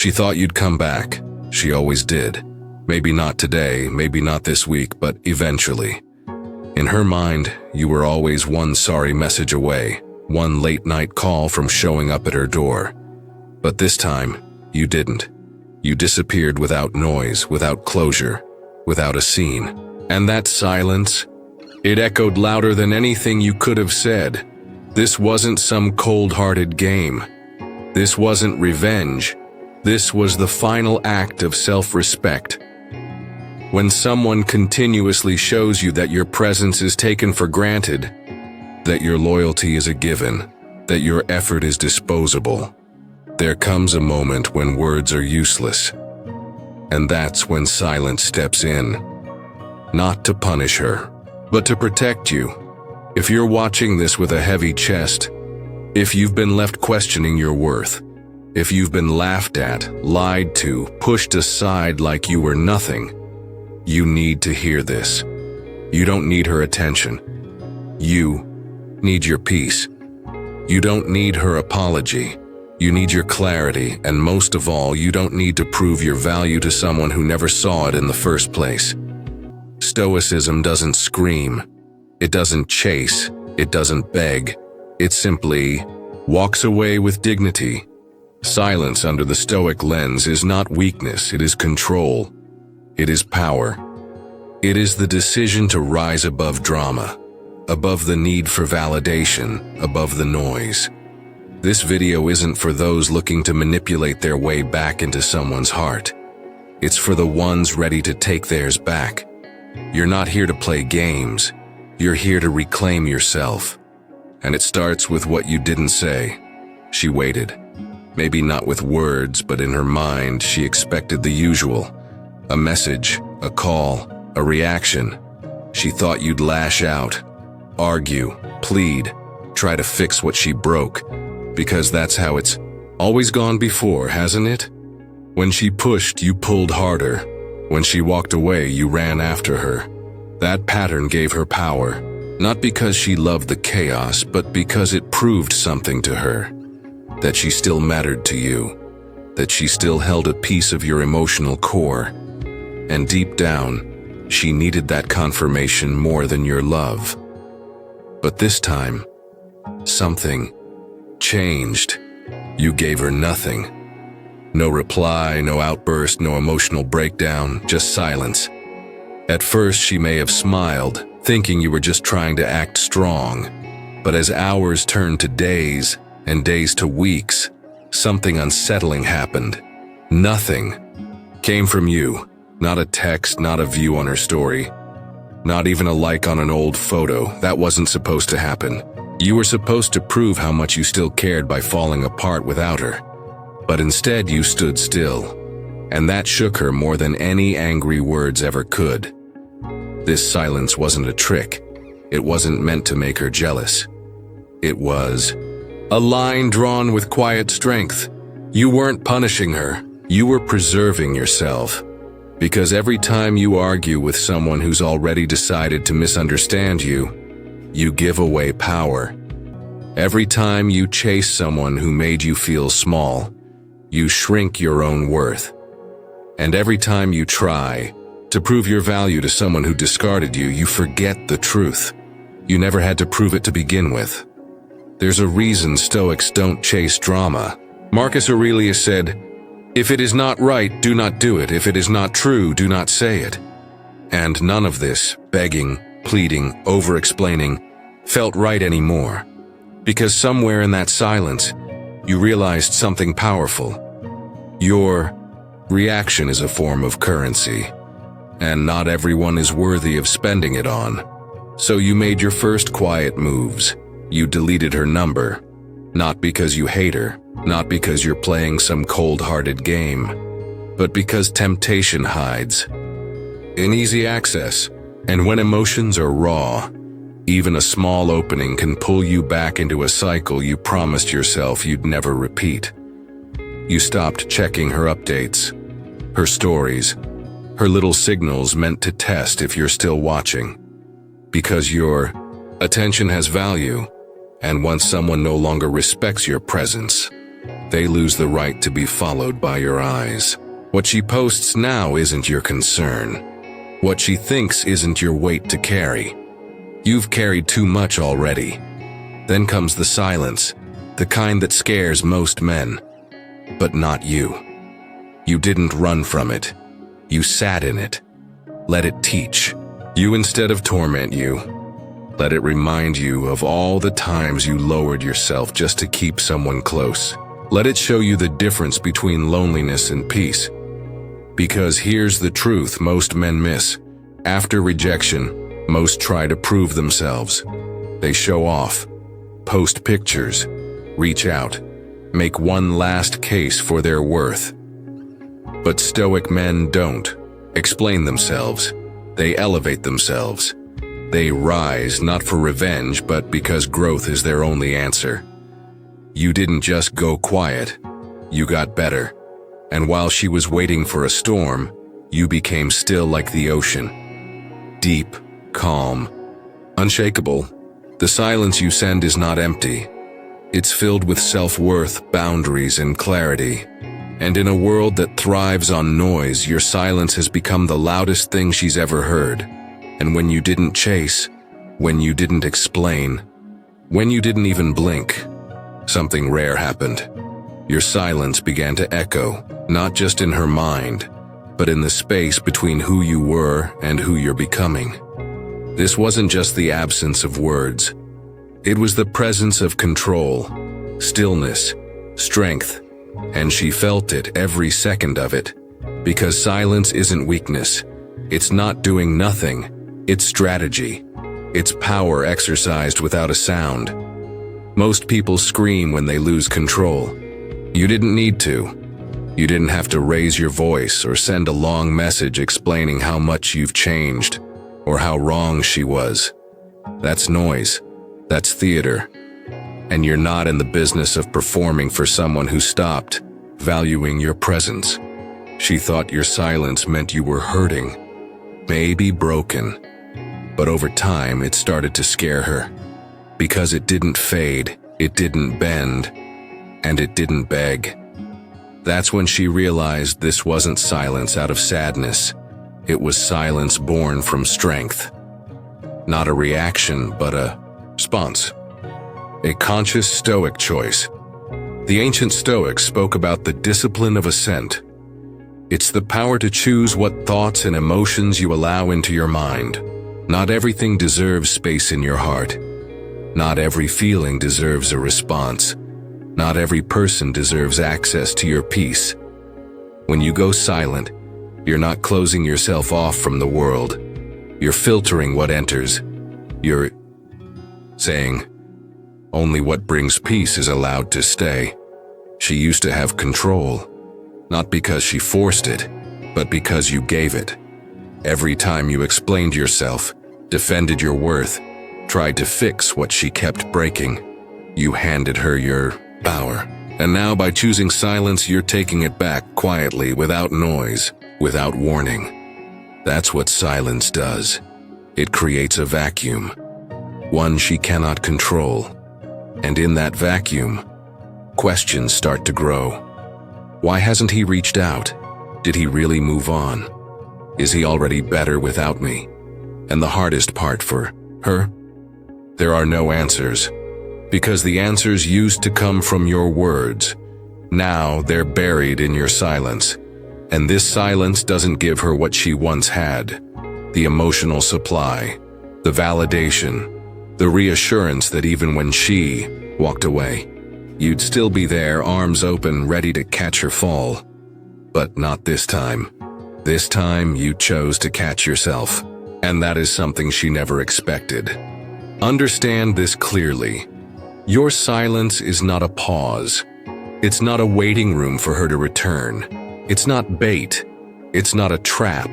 She thought you'd come back. She always did. Maybe not today, maybe not this week, but eventually. In her mind, you were always one sorry message away, one late-night call from showing up at her door. But this time, you didn't. You disappeared without noise, without closure, without a scene. And that silence, it echoed louder than anything you could have said. This wasn't some cold-hearted game. This wasn't revenge. This was the final act of self-respect. When someone continuously shows you that your presence is taken for granted, that your loyalty is a given, that your effort is disposable, there comes a moment when words are useless. And that's when silence steps in. Not to punish her, but to protect you. If you're watching this with a heavy chest, if you've been left questioning your worth, if you've been laughed at, lied to, pushed aside like you were nothing, you need to hear this. You don't need her attention. You need your peace. You don't need her apology. You need your clarity, and most of all, you don't need to prove your value to someone who never saw it in the first place. Stoicism doesn't scream. It doesn't chase. It doesn't beg. It simply walks away with dignity. Silence under the Stoic lens is not weakness, it is control. It is power. It is the decision to rise above drama, above the need for validation, above the noise. This video isn't for those looking to manipulate their way back into someone's heart. It's for the ones ready to take theirs back. You're not here to play games. You're here to reclaim yourself. And it starts with what you didn't say. She waited. Maybe not with words, but in her mind, she expected the usual. A message, a call, a reaction. She thought you'd lash out, argue, plead, try to fix what she broke. Because that's how it's always gone before, hasn't it? When she pushed, you pulled harder. When she walked away, you ran after her. That pattern gave her power, not because she loved the chaos, but because it proved something to her. That she still mattered to you. That she still held a piece of your emotional core. And deep down, she needed that confirmation more than your love. But this time, something changed. You gave her nothing. No reply, no outburst, no emotional breakdown, just silence. At first, she may have smiled, thinking you were just trying to act strong. But as hours turned to days, and days to weeks, something unsettling happened. Nothing came from you. Not a text, not a view on her story. Not even a like on an old photo. That wasn't supposed to happen. You were supposed to prove how much you still cared by falling apart without her. But instead you stood still. And that shook her more than any angry words ever could. This silence wasn't a trick. It wasn't meant to make her jealous. It was a line drawn with quiet strength. You weren't punishing her. You were preserving yourself. Because every time you argue with someone who's already decided to misunderstand you, you give away power. Every time you chase someone who made you feel small, you shrink your own worth. And every time you try to prove your value to someone who discarded you, you forget the truth. You never had to prove it to begin with. There's a reason Stoics don't chase drama. Marcus Aurelius said, "If it is not right, do not do it. If it is not true, do not say it." And none of this, begging, pleading, over-explaining, felt right anymore. Because somewhere in that silence, you realized something powerful. Your reaction is a form of currency, and not everyone is worthy of spending it on. So you made your first quiet moves. You deleted her number, not because you hate her, not because you're playing some cold-hearted game, but because temptation hides in easy access. And when emotions are raw, even a small opening can pull you back into a cycle you promised yourself you'd never repeat. You stopped checking her updates, her stories, her little signals meant to test if you're still watching. Because your attention has value, and once someone no longer respects your presence, they lose the right to be followed by your eyes. What she posts now isn't your concern. What she thinks isn't your weight to carry. You've carried too much already. Then comes the silence, the kind that scares most men. But not you. You didn't run from it. You sat in it. Let it teach you instead of torment you. Let it remind you of all the times you lowered yourself just to keep someone close. Let it show you the difference between loneliness and peace. Because here's the truth most men miss. After rejection, most try to prove themselves. They show off, post pictures, reach out, make one last case for their worth. But Stoic men don't explain themselves. They elevate themselves. They rise not for revenge, but because growth is their only answer. You didn't just go quiet, you got better. And while she was waiting for a storm, you became still like the ocean. Deep, calm, unshakable. The silence you send is not empty. It's filled with self-worth, boundaries, and clarity. And in a world that thrives on noise, your silence has become the loudest thing she's ever heard. And when you didn't chase, when you didn't explain, when you didn't even blink, something rare happened. Your silence began to echo, not just in her mind, but in the space between who you were and who you're becoming. This wasn't just the absence of words. It was the presence of control, stillness, strength, and she felt it every second of it. Because silence isn't weakness. It's not doing nothing. It's strategy. It's power exercised without a sound. Most people scream when they lose control. You didn't need to. You didn't have to raise your voice or send a long message explaining how much you've changed or how wrong she was. That's noise. That's theater. And you're not in the business of performing for someone who stopped valuing your presence. She thought your silence meant you were hurting, maybe broken. But over time, it started to scare her. Because it didn't fade, it didn't bend, and it didn't beg. That's when she realized this wasn't silence out of sadness. It was silence born from strength. Not a reaction, but a response. A conscious Stoic choice. The ancient Stoics spoke about the discipline of assent. It's the power to choose what thoughts and emotions you allow into your mind. Not everything deserves space in your heart. Not every feeling deserves a response. Not every person deserves access to your peace. When you go silent, you're not closing yourself off from the world. You're filtering what enters. You're saying, only what brings peace is allowed to stay. She used to have control, not because she forced it, but because you gave it. Every time you explained yourself, defended your worth, tried to fix what she kept breaking, you handed her your power. And now by choosing silence, you're taking it back quietly, without noise, without warning. That's what silence does. It creates a vacuum, one she cannot control. And in that vacuum, questions start to grow. Why hasn't he reached out? Did he really move on? Is he already better without me? And the hardest part for her? There are no answers. Because the answers used to come from your words. Now they're buried in your silence. And this silence doesn't give her what she once had. The emotional supply, the validation, the reassurance that even when she walked away, you'd still be there, arms open, ready to catch her fall. But not this time. This time you chose to catch yourself. And that is something she never expected. Understand this clearly. Your silence is not a pause. It's not a waiting room for her to return. It's not bait. It's not a trap.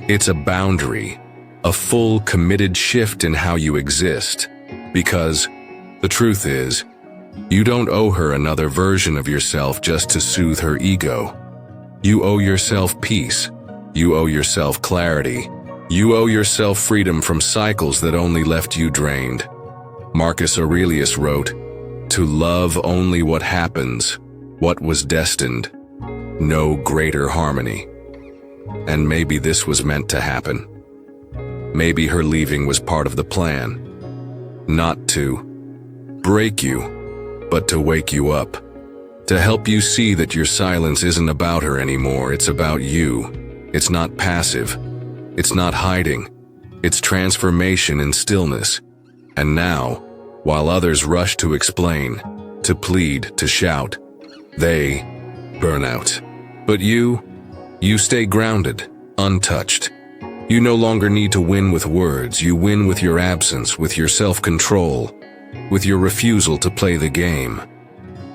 It's a boundary. A full, committed shift in how you exist. Because the truth is, you don't owe her another version of yourself just to soothe her ego. You owe yourself peace. You owe yourself clarity. You owe yourself freedom from cycles that only left you drained. Marcus Aurelius wrote, "To love only what happens, what was destined, no greater harmony. And maybe this was meant to happen. Maybe her leaving was part of the plan. Not to break you, but to wake you up. To help you see that your silence isn't about her anymore, it's about you. It's not passive. It's not hiding. It's transformation in stillness. And now, while others rush to explain, to plead, to shout, they burn out. But you stay grounded, untouched. You no longer need to win with words. You win with your absence, with your self-control, with your refusal to play the game.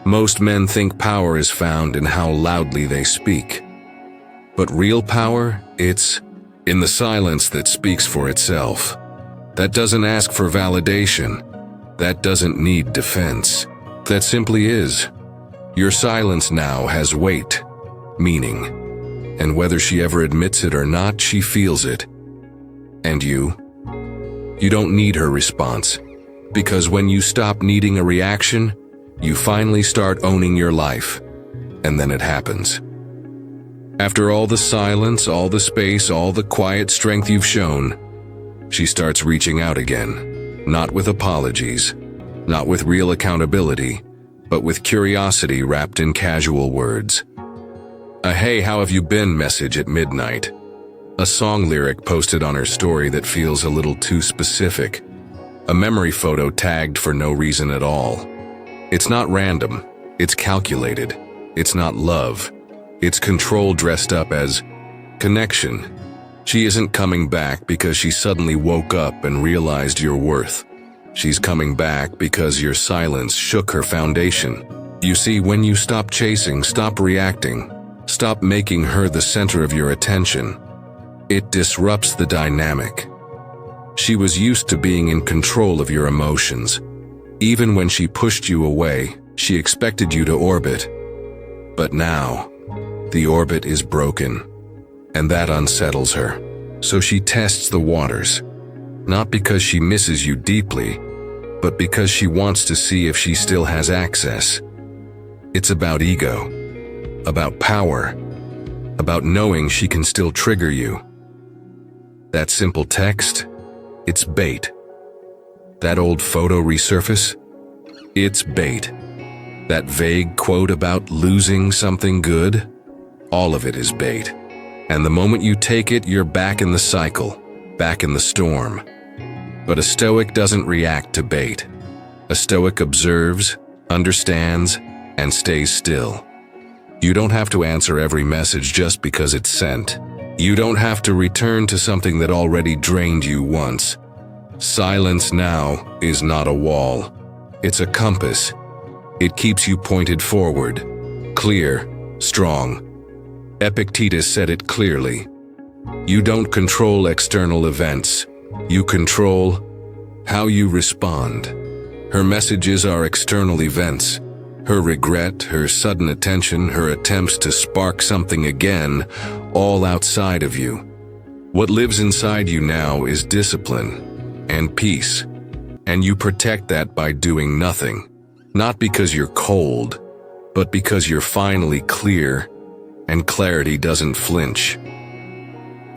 Most men think power is found in how loudly they speak. But real power, it's in the silence that speaks for itself. That doesn't ask for validation. That doesn't need defense. That simply is. Your silence now has weight, meaning. And whether she ever admits it or not, she feels it. And you don't need her response. Because when you stop needing a reaction, you finally start owning your life. And then it happens. After all the silence, all the space, all the quiet strength you've shown, she starts reaching out again. Not with apologies, not with real accountability, but with curiosity wrapped in casual words. A "Hey, how have you been" message at midnight. A song lyric posted on her story that feels a little too specific. A memory photo tagged for no reason at all. It's not random. It's calculated. It's not love. It's control dressed up as connection. She isn't coming back because she suddenly woke up and realized your worth. She's coming back because your silence shook her foundation. You see, when you stop chasing, stop reacting, stop making her the center of your attention, it disrupts the dynamic. She was used to being in control of your emotions. Even when she pushed you away, she expected you to orbit. But now, the orbit is broken, and that unsettles her. So she tests the waters, not because she misses you deeply, but because she wants to see if she still has access. It's about ego, about power, about knowing she can still trigger you. That simple text, it's bait. That old photo resurface, it's bait. That vague quote about losing something good, all of it is bait. And the moment you take it, you're back in the cycle, back in the storm. But a Stoic doesn't react to bait. A Stoic observes, understands, and stays still. You don't have to answer every message just because it's sent. You don't have to return to something that already drained you once. Silence now is not a wall. It's a compass. It keeps you pointed forward, clear, strong. Epictetus said it clearly. You don't control external events. You control how you respond. Her messages are external events. Her regret, her sudden attention, her attempts to spark something again, all outside of you. What lives inside you now is discipline and peace. And you protect that by doing nothing. Not because you're cold, but because you're finally clear, and clarity doesn't flinch.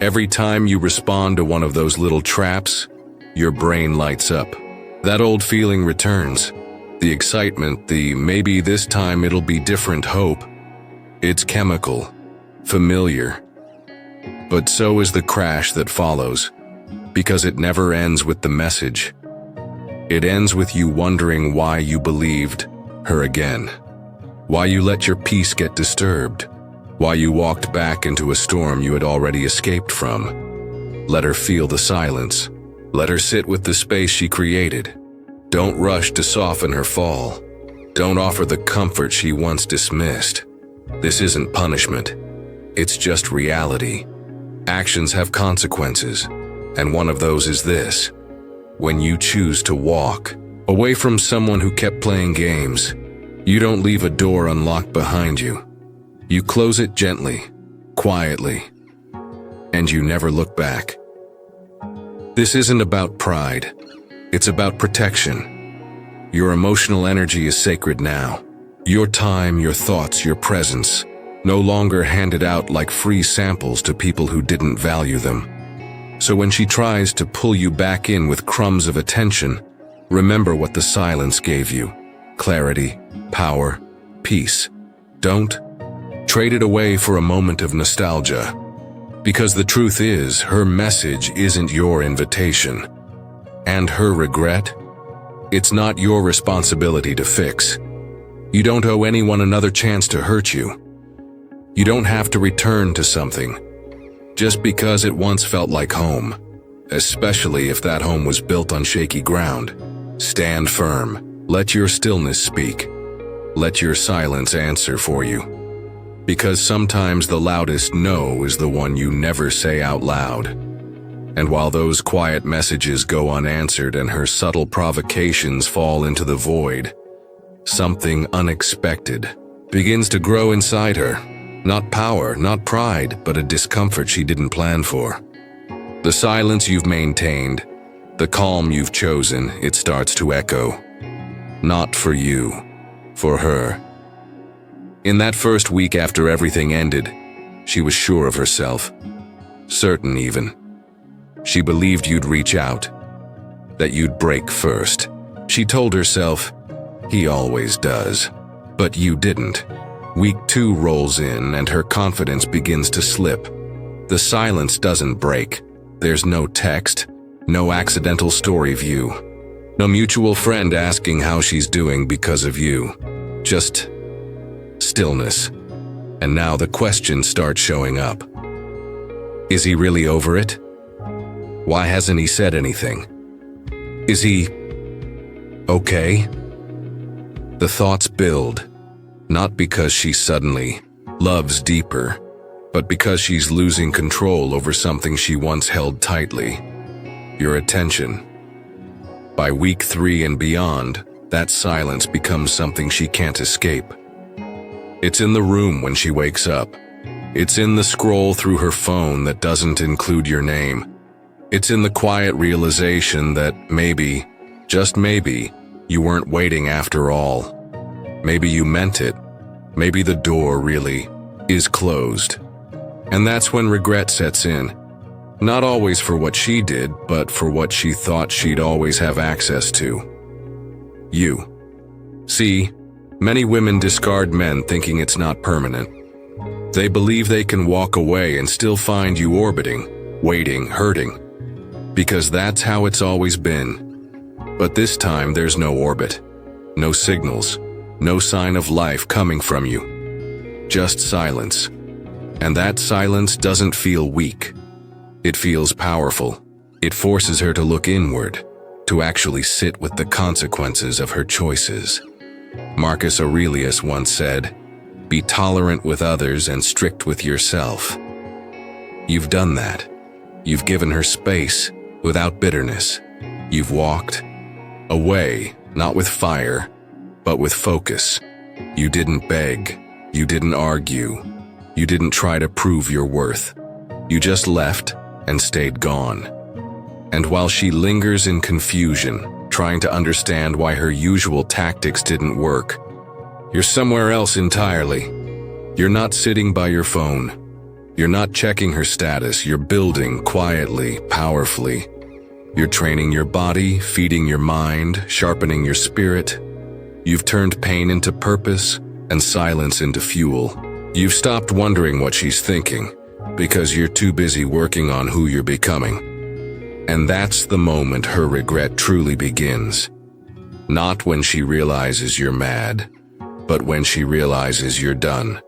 Every time you respond to one of those little traps, your brain lights up. That old feeling returns. The excitement, the maybe this time it'll be different hope. It's chemical, familiar. But so is the crash that follows, because it never ends with the message. It ends with you wondering why you believed her again, why you let your peace get disturbed, why you walked back into a storm you had already escaped from. Let her feel the silence. Let her sit with the space she created. Don't rush to soften her fall. Don't offer the comfort she once dismissed. This isn't punishment. It's just reality. Actions have consequences, and one of those is this. When you choose to walk away from someone who kept playing games, you don't leave a door unlocked behind you. You close it gently, quietly, and you never look back. This isn't about pride. It's about protection. Your emotional energy is sacred now. Your time, your thoughts, your presence, no longer handed out like free samples to people who didn't value them. So when she tries to pull you back in with crumbs of attention, remember what the silence gave you: clarity, power, peace. Don't trade it away for a moment of nostalgia. Because the truth is, her message isn't your invitation. And her regret? It's not your responsibility to fix. You don't owe anyone another chance to hurt you. You don't have to return to something just because it once felt like home, especially if that home was built on shaky ground. Stand firm. Let your stillness speak. Let your silence answer for you. Because sometimes the loudest no is the one you never say out loud. And while those quiet messages go unanswered and her subtle provocations fall into the void, something unexpected begins to grow inside her. Not power, not pride, but a discomfort she didn't plan for. The silence you've maintained, the calm you've chosen, it starts to echo. Not for you, for her. In that first week after everything ended, she was sure of herself. Certain even. She believed you'd reach out, that you'd break first. She told herself, he always does. But you didn't. Week 2 rolls in and her confidence begins to slip. The silence doesn't break. There's no text, no accidental story view, no mutual friend asking how she's doing because of you. Just stillness. And now the questions start showing up. Is he really over it? Why hasn't he said anything? Is he okay? The thoughts build, not because she suddenly loves deeper, but because she's losing control over something she once held tightly: your attention. By week 3 and beyond, that silence becomes something she can't escape. It's in the room when she wakes up. It's in the scroll through her phone that doesn't include your name. It's in the quiet realization that maybe, just maybe, you weren't waiting after all. Maybe you meant it. Maybe the door really is closed. And that's when regret sets in. Not always for what she did, but for what she thought she'd always have access to. You. See, many women discard men thinking it's not permanent. They believe they can walk away and still find you orbiting, waiting, hurting. Because that's how it's always been. But this time there's no orbit, no signals, no sign of life coming from you. Just silence. And that silence doesn't feel weak. It feels powerful. It forces her to look inward, to actually sit with the consequences of her choices. Marcus Aurelius once said, "Be tolerant with others and strict with yourself." You've done that. You've given her space without bitterness. You've walked away, not with fire, but with focus. You didn't beg. You didn't argue. You didn't try to prove your worth. You just left and stayed gone. And while she lingers in confusion, trying to understand why her usual tactics didn't work, you're somewhere else entirely. You're not sitting by your phone. You're not checking her status. You're building quietly, powerfully. You're training your body, feeding your mind, sharpening your spirit. You've turned pain into purpose and silence into fuel. You've stopped wondering what she's thinking because you're too busy working on who you're becoming. And that's the moment her regret truly begins. Not when she realizes you're mad, but when she realizes you're done.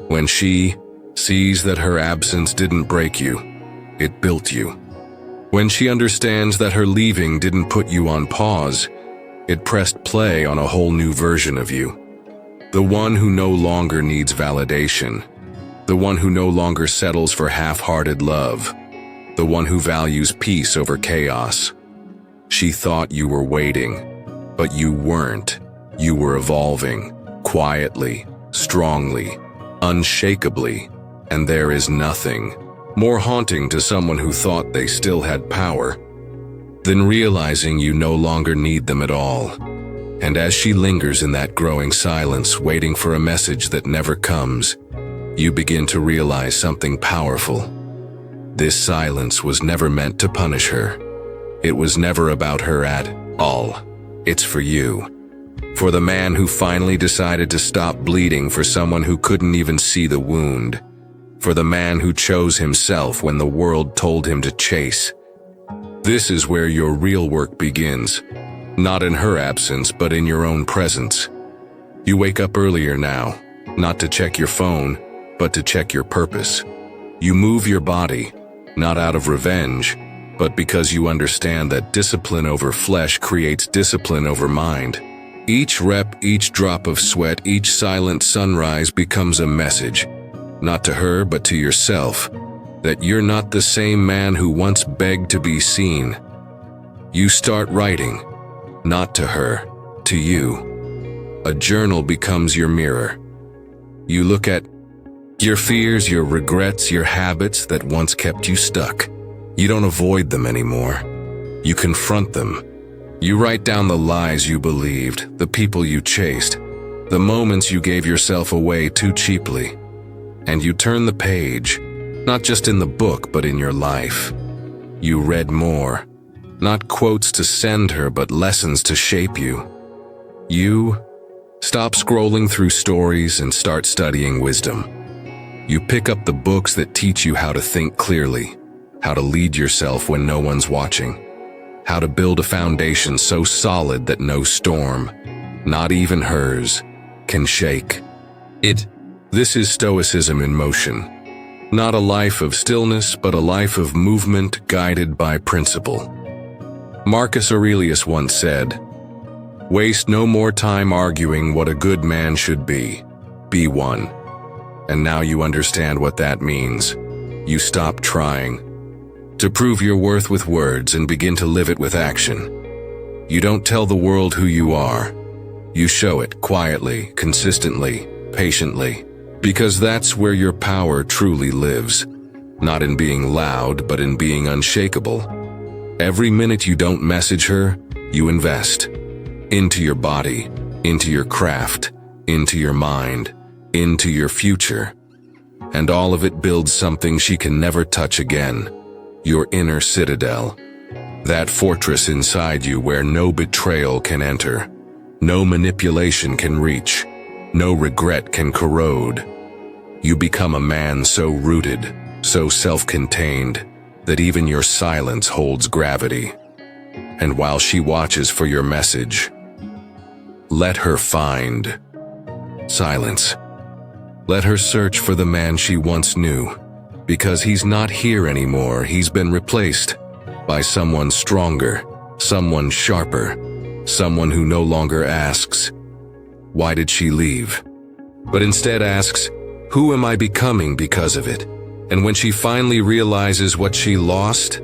When she sees that her absence didn't break you, it built you. When she understands that her leaving didn't put you on pause, it pressed play on a whole new version of you. The one who no longer needs validation. The one who no longer settles for half-hearted love. The one who values peace over chaos. She thought you were waiting, but you weren't. You were evolving, quietly, strongly, unshakably, and there is nothing more haunting to someone who thought they still had power than realizing you no longer need them at all. And as she lingers in that growing silence, waiting for a message that never comes, you begin to realize something powerful. This silence was never meant to punish her. It was never about her at all. It's for you. For the man who finally decided to stop bleeding, for someone who couldn't even see the wound. For the man who chose himself when the world told him to chase. This is where your real work begins. Not in her absence, but in your own presence. You wake up earlier now, not to check your phone, but to check your purpose. You move your body, not out of revenge, but because you understand that discipline over flesh creates discipline over mind. Each rep, each drop of sweat, each silent sunrise becomes a message, not to her but to yourself, that you're not the same man who once begged to be seen. You start writing, not to her, to you. A journal becomes your mirror. You look at your fears, your regrets, your habits that once kept you stuck. You don't avoid them anymore. You confront them. You write down the lies you believed, the people you chased, the moments you gave yourself away too cheaply. And you turn the page, not just in the book, but in your life. You read more. Not quotes to send her, but lessons to shape you. You stop scrolling through stories and start studying wisdom. You pick up the books that teach you how to think clearly, how to lead yourself when no one's watching, how to build a foundation so solid that no storm, not even hers, can shake it. This is Stoicism in motion. Not a life of stillness, but a life of movement guided by principle. Marcus Aurelius once said, "Waste no more time arguing what a good man should be. Be one." And now you understand what that means. You stop trying to prove your worth with words and begin to live it with action. You don't tell the world who you are. You show it quietly, consistently, patiently, because that's where your power truly lives. Not in being loud, but in being unshakable. Every minute you don't message her, you invest. Into your body, into your craft, into your mind, into your future. And all of it builds something she can never touch again. Your inner citadel. That fortress inside you where no betrayal can enter. No manipulation can reach. No regret can corrode. You become a man so rooted, so self-contained, that even your silence holds gravity. And while she watches for your message, let her find silence. Let her search for the man she once knew, because he's not here anymore. He's been replaced by someone stronger, someone sharper, someone who no longer asks, "Why did she leave?" but instead asks, "Who am I becoming because of it?" And when she finally realizes what she lost,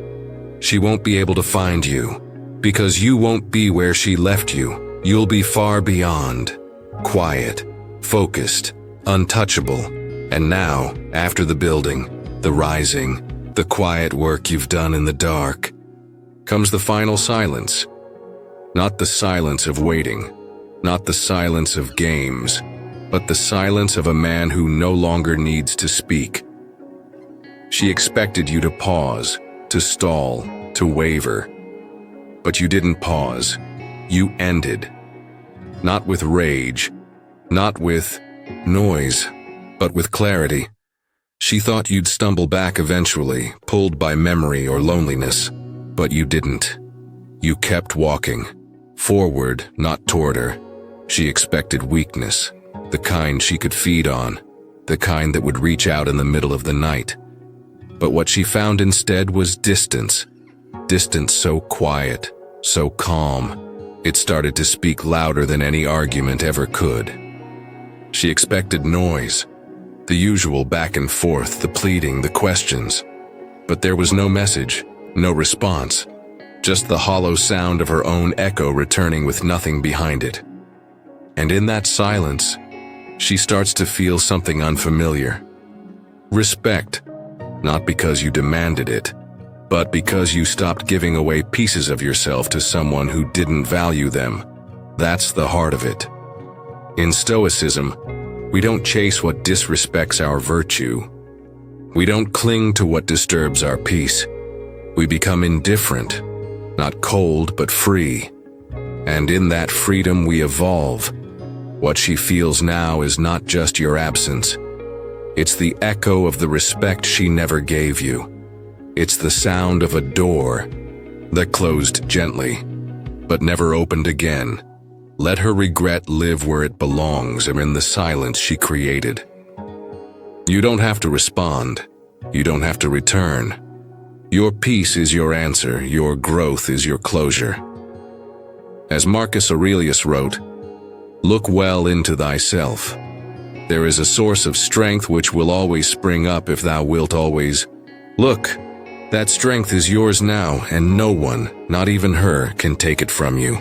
she won't be able to find you, because you won't be where she left you. You'll be far beyond, quiet, focused, untouchable. And now, after the building, the rising, the quiet work you've done in the dark, comes the final silence. Not the silence of waiting, not the silence of games, but the silence of a man who no longer needs to speak. She expected you to pause, to stall, to waver. But you didn't pause. You ended. Not with rage, not with noise, but with clarity. She thought you'd stumble back eventually, pulled by memory or loneliness, but you didn't. You kept walking, forward, not toward her. She expected weakness, the kind she could feed on, the kind that would reach out in the middle of the night. But what she found instead was distance. Distance so quiet, so calm, it started to speak louder than any argument ever could. She expected noise, the usual back and forth, the pleading, the questions. But there was no message, no response, just the hollow sound of her own echo returning with nothing behind it. And in that silence, she starts to feel something unfamiliar. Respect. Not because you demanded it, but because you stopped giving away pieces of yourself to someone who didn't value them. That's the heart of it. In Stoicism, we don't chase what disrespects our virtue. We don't cling to what disturbs our peace. We become indifferent, not cold but free. And in that freedom we evolve. What she feels now is not just your absence. It's the echo of the respect she never gave you. It's the sound of a door that closed gently, but never opened again. Let her regret live where it belongs and in the silence she created. You don't have to respond. You don't have to return. Your peace is your answer. Your growth is your closure. As Marcus Aurelius wrote, "Look well into thyself. There is a source of strength which will always spring up if thou wilt always look. That strength is yours now, and no one, not even her, can take it from you."